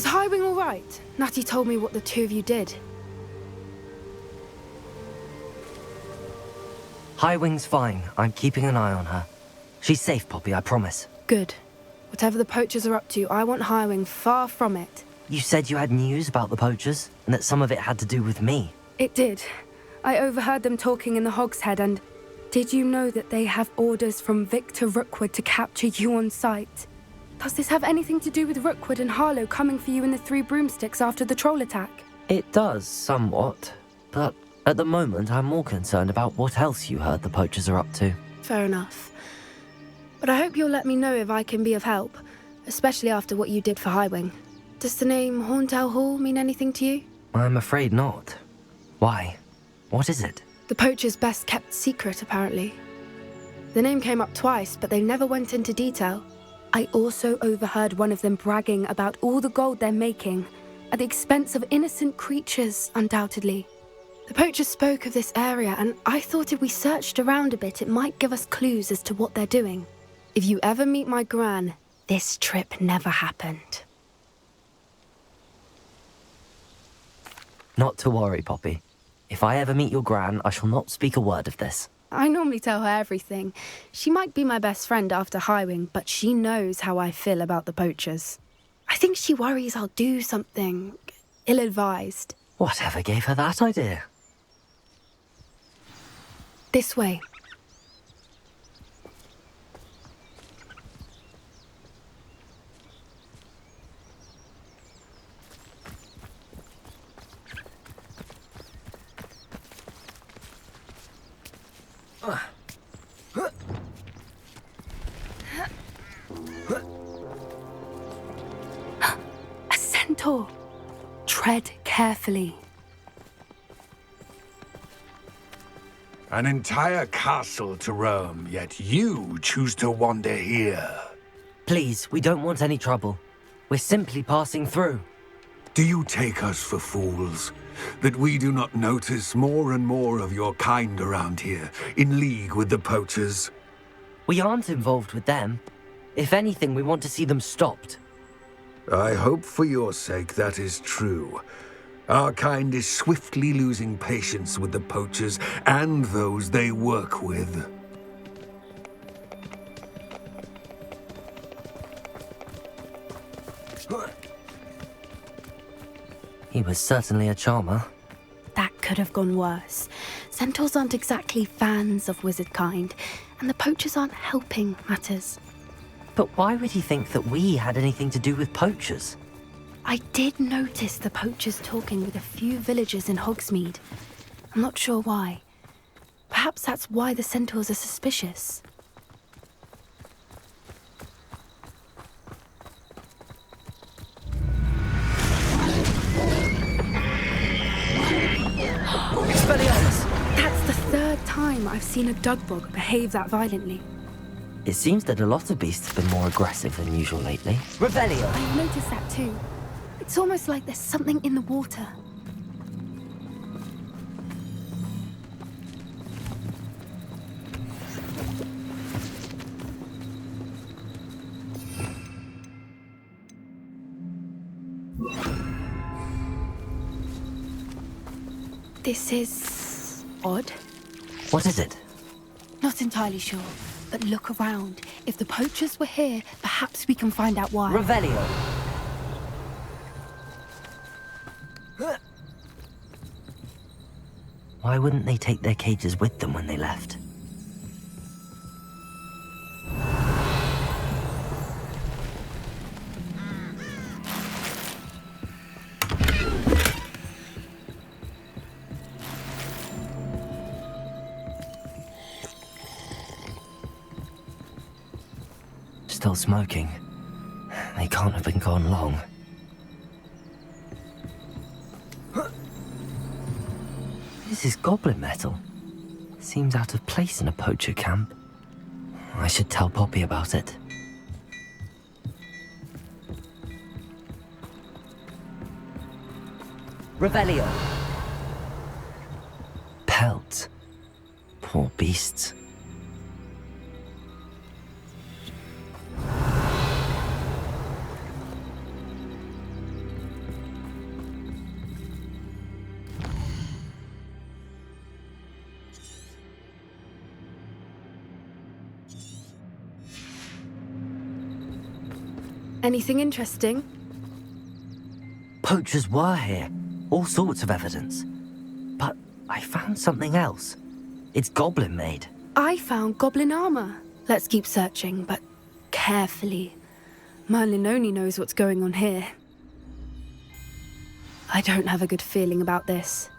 Is Highwing all right? Natty told me what the two of you did. Highwing's fine. I'm keeping an eye on her. She's safe, Poppy, I promise. Good. Whatever the poachers are up to, I want Highwing far from it. You said you had news about the poachers, and that some of it had to do with me. It did. I overheard them talking in the Hogshead, and did you know that they have orders from Victor Rookwood to capture you on sight? Does this have anything to do with Rookwood and Harlow coming for you in the Three Broomsticks after the troll attack? It does, somewhat. But at the moment, I'm more concerned about what else you heard the poachers are up to. Fair enough. But I hope you'll let me know if I can be of help, especially after what you did for Highwing. Does the name Horntail Hall mean anything to you? I'm afraid not. Why? What is it? The poacher's best kept secret, apparently. The name came up twice, but they never went into detail. I also overheard one of them bragging about all the gold they're making, at the expense of innocent creatures, undoubtedly. The poachers spoke of this area, and I thought if we searched around a bit, it might give us clues as to what they're doing. If you ever meet my gran, this trip never happened. Not to worry, Poppy. If I ever meet your gran, I shall not speak a word of this. I normally tell her everything. She might be my best friend after Highwing, but she knows how I feel about the poachers. I think she worries I'll do something ill-advised. Whatever gave her that idea? This way. A centaur. Tread carefully. An entire castle to roam, yet you choose to wander here. Please, we don't want any trouble. We're simply passing through. Do you take us for fools? That we do not notice more and more of your kind around here, in league with the poachers? We aren't involved with them. If anything, we want to see them stopped. I hope for your sake that is true. Our kind is swiftly losing patience with the poachers and those they work with. He was certainly a charmer. That could have gone worse. Centaurs aren't exactly fans of wizard kind, and the poachers aren't helping matters. But why would he think that we had anything to do with poachers? I did notice the poachers talking with a few villagers in Hogsmeade. I'm not sure why. Perhaps that's why the centaurs are suspicious. Expelliarmus! That's the third time I've seen a Dugbog behave that violently. It seems that a lot of beasts have been more aggressive than usual lately. Revelio! I noticed that too. It's almost like there's something in the water. This is odd. What is it? Not entirely sure, but look around. If the poachers were here, perhaps we can find out why. Revelio! Why wouldn't they take their cages with them when they left? Still smoking. They can't have been gone long. This is goblin metal. Seems out of place in a poacher camp. I should tell Poppy about it. Revelio! Pelt. Poor beasts. Anything interesting? Poachers were here. All sorts of evidence. But I found something else. It's goblin made. I found goblin armor. Let's keep searching, but carefully. Merlin only knows what's going on here. I don't have a good feeling about this.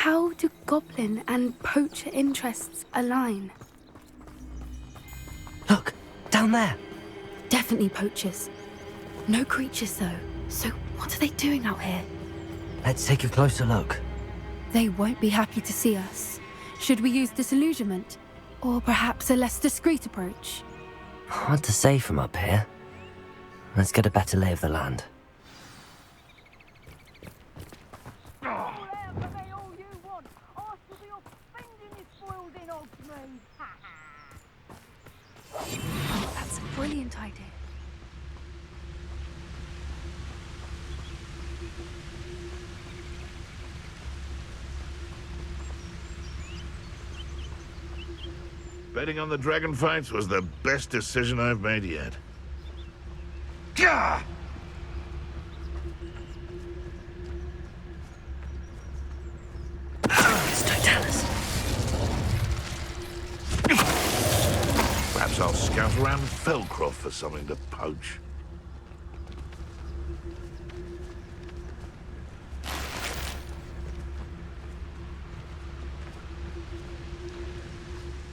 How do goblin and poacher interests align? Look, down there. Definitely poachers. No creatures, though. So what are they doing out here? Let's take a closer look. They won't be happy to see us. Should we use disillusionment? Or perhaps a less discreet approach? Hard to say from up here. Let's get a better lay of the land. Oh, that's a brilliant idea. Betting on the dragon fights was the best decision I've made yet. Gah! It's Totalis. Perhaps I'll scout around Felcroft for something to poach.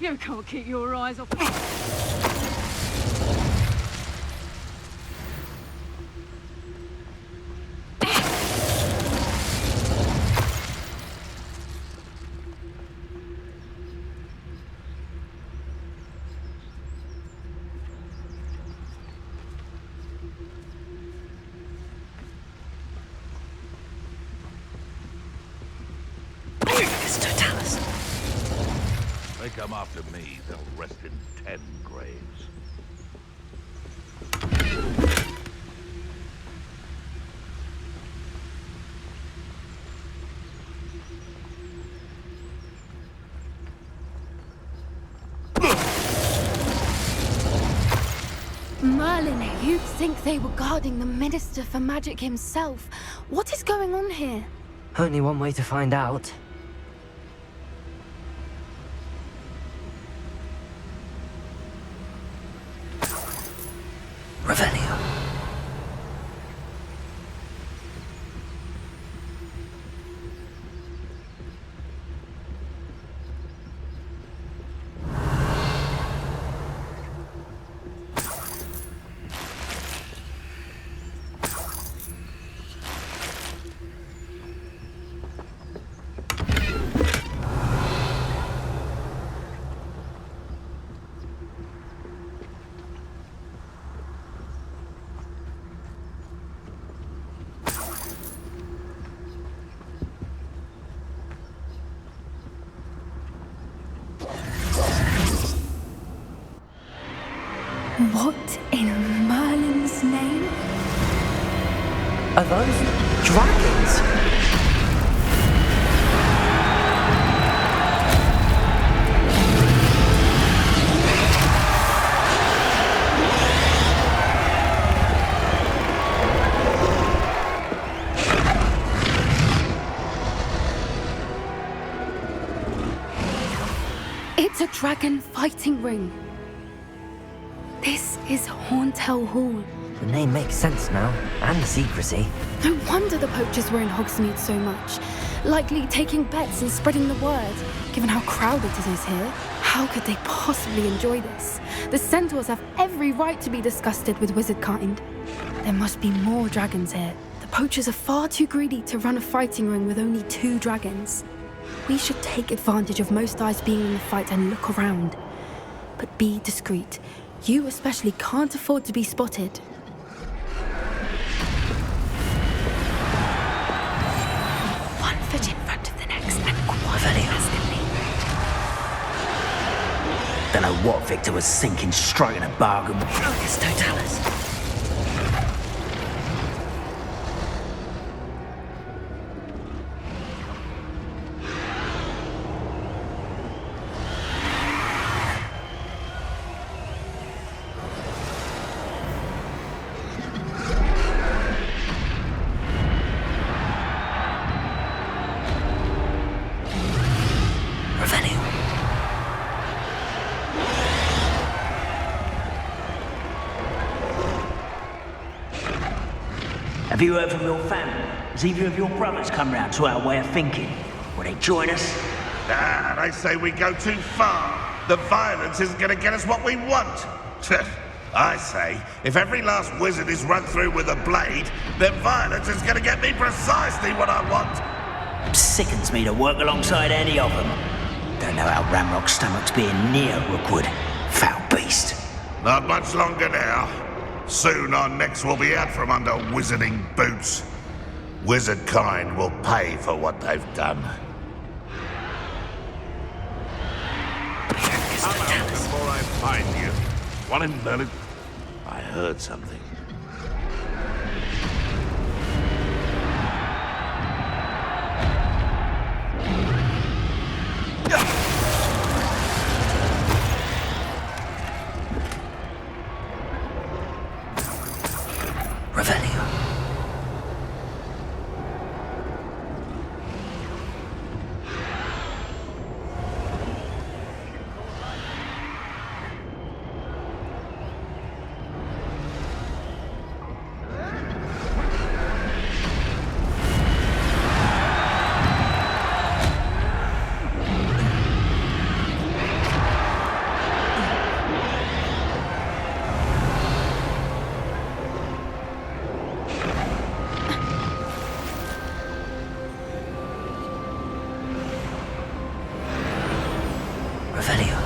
You can't keep your eyes off. It's Totalis. They come after me, they'll rest in 10 graves. Merlin, you'd think they were guarding the Minister for Magic himself. What is going on here? Only one way to find out. Revelio. What in Merlin's name? Are those dragons? It's a dragon fighting ring. This is Horntail Hall. The name makes sense now, and the secrecy. No wonder the poachers were in Hogsmeade so much. Likely taking bets and spreading the word, given how crowded it is here. How could they possibly enjoy this? The centaurs have every right to be disgusted with wizard kind. There must be more dragons here. The poachers are far too greedy to run a fighting ring with only 2 dragons. We should take advantage of most eyes being in the fight and look around. But be discreet. You especially can't afford to be spotted. One foot in front of the next and quite instantly. Don't know what Victor was thinking, striking a bargain. It's Totalis. Have you heard from your family? Has either of your brothers come round to our way of thinking? Will they join us? They say we go too far. The violence isn't going to get us what we want. I say, if every last wizard is run through with a blade, then violence is going to get me precisely what I want. Sickens me to work alongside any of them. Don't know how Ramrock's stomach's being near Rookwood. Foul beast. Not much longer now. Soon our necks will be out from under wizarding boots. Wizard kind will pay for what they've done. Come out before I find you. Want to know it? I heard something. Revelio. Revelio.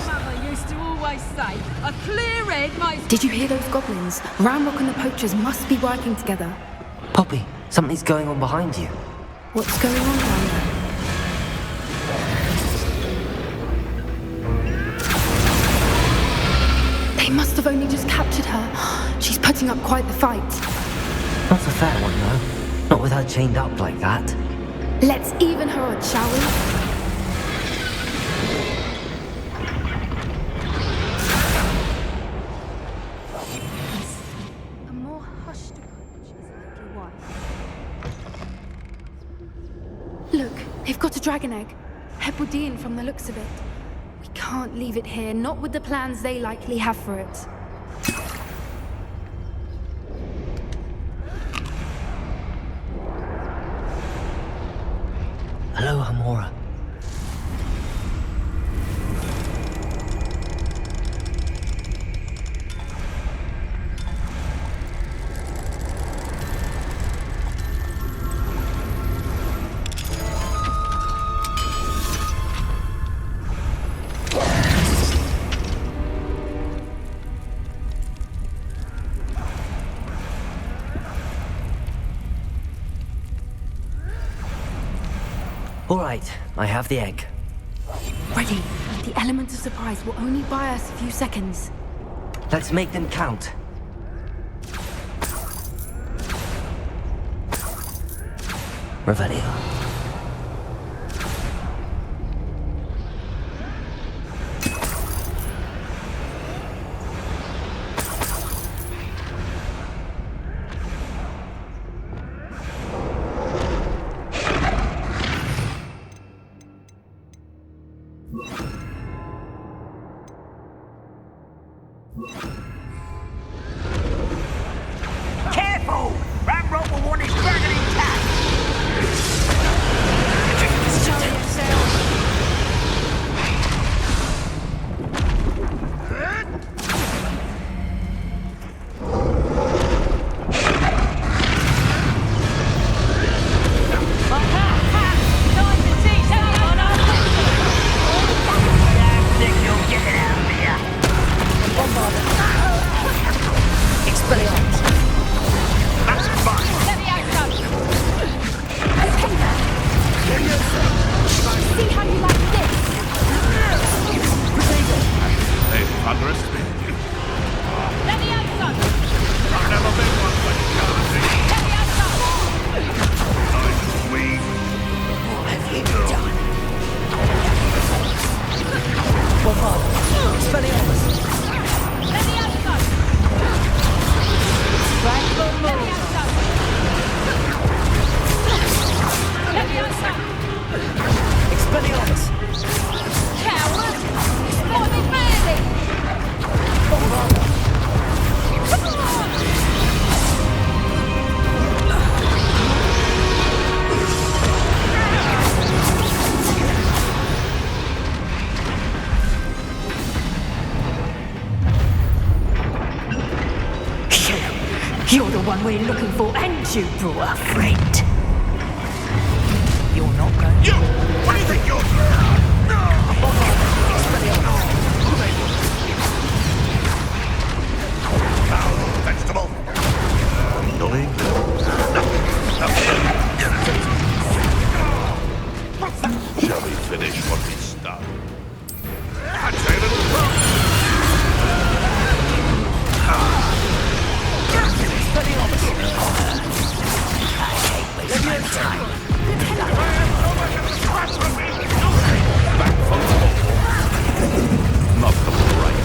Mother used to always say, a clear head makes... Did you hear those goblins? Ramrock and the poachers must be working together. Poppy, something's going on behind you. What's going on down there? They must have only just captured her. She's putting up quite the fight. Not a fair one, though. Not with her chained up like that. Let's even her odds, shall we? A more hushed approach is a little wise. Look, they've got a dragon egg. Hebridean from the looks of it. We can't leave it here, not with the plans they likely have for it. Hello, Hamora. All right, I have the egg. Ready. The element of surprise will only buy us a few seconds. Let's make them count. Revelio. Careful! Ramrock will want his dragon intact! See how you like this? They've underestimated you. I've never been one for charity. Sweet. What have you done? Bombard. Expelliarmus. Expelliarmus. Coward! What is one we're looking for, and you brought a friend. You're not going. You! What do you think you're... Vegetable. Nully. Shall we finish what we started? Not the right.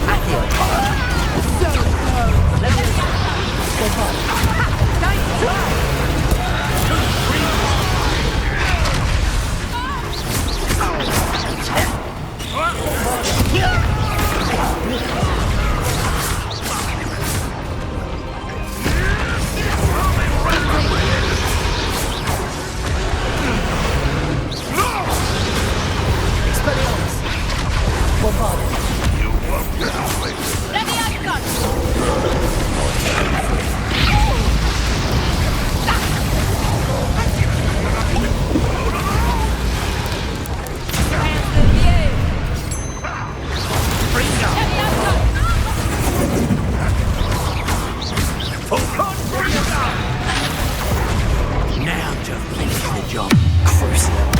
Now to finish the job, Crucible.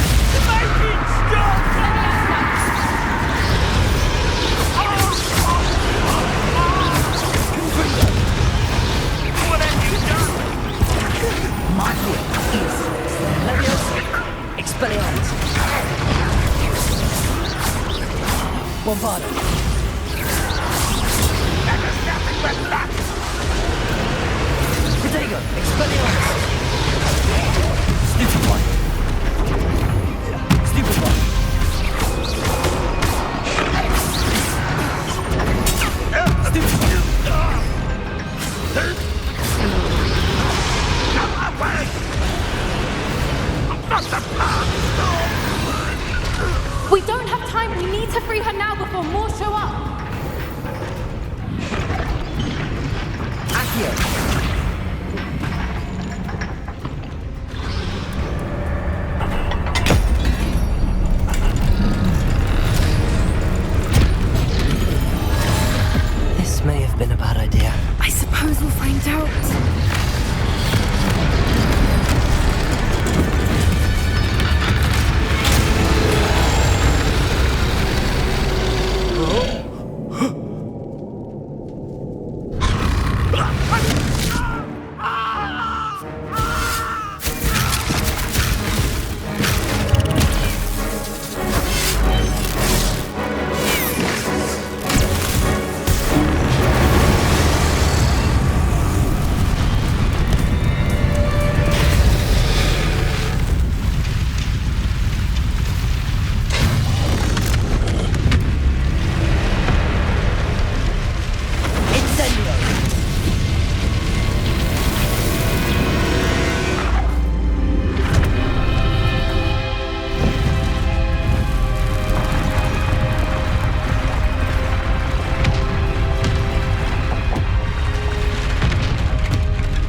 Bombardo. Protego, Expelliarmus. Stupid one. Stupid one. Stupid one. We don't have time. We need to free her now before more show up. Accio. This may have been a bad idea. I suppose we'll find out.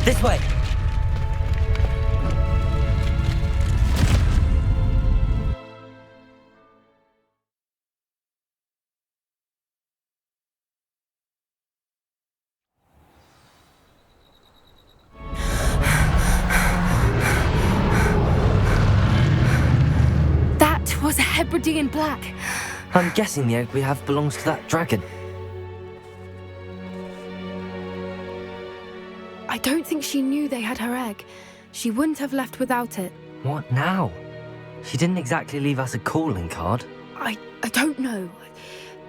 This way! That was a Hebridean black. I'm guessing the egg we have belongs to that dragon. I don't think she knew they had her egg. She wouldn't have left without it. What now? She didn't exactly leave us a calling card. I don't know.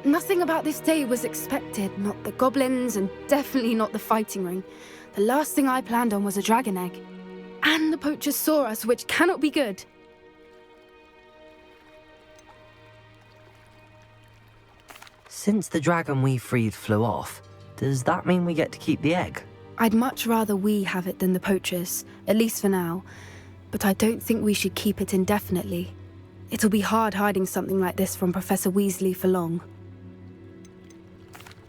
Nothing about this day was expected. Not the goblins, and definitely not the fighting ring. The last thing I planned on was a dragon egg. And the poachers saw us, which cannot be good. Since the dragon we freed flew off, does that mean we get to keep the egg? I'd much rather we have it than the poachers, at least for now. But I don't think we should keep it indefinitely. It'll be hard hiding something like this from Professor Weasley for long.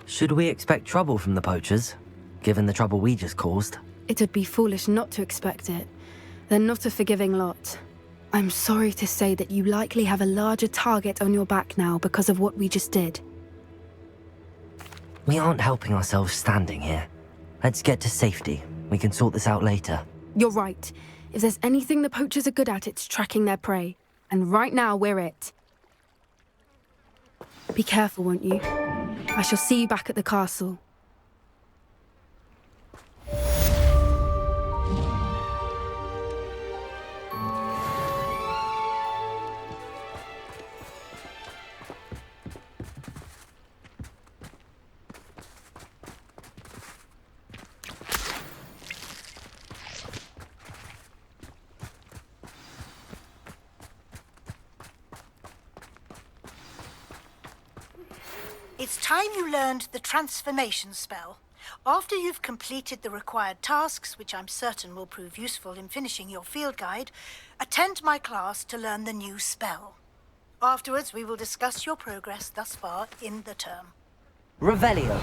Should we expect trouble from the poachers, given the trouble we just caused? It'd be foolish not to expect it. They're not a forgiving lot. I'm sorry to say that you likely have a larger target on your back now because of what we just did. We aren't helping ourselves standing here. Let's get to safety. We can sort this out later. You're right. If there's anything the poachers are good at, it's tracking their prey. And right now, we're it. Be careful, won't you? I shall see you back at the castle. It's time you learned the transformation spell. After you've completed the required tasks, which I'm certain will prove useful in finishing your field guide, attend my class to learn the new spell. Afterwards, we will discuss your progress thus far in the term. Revelio.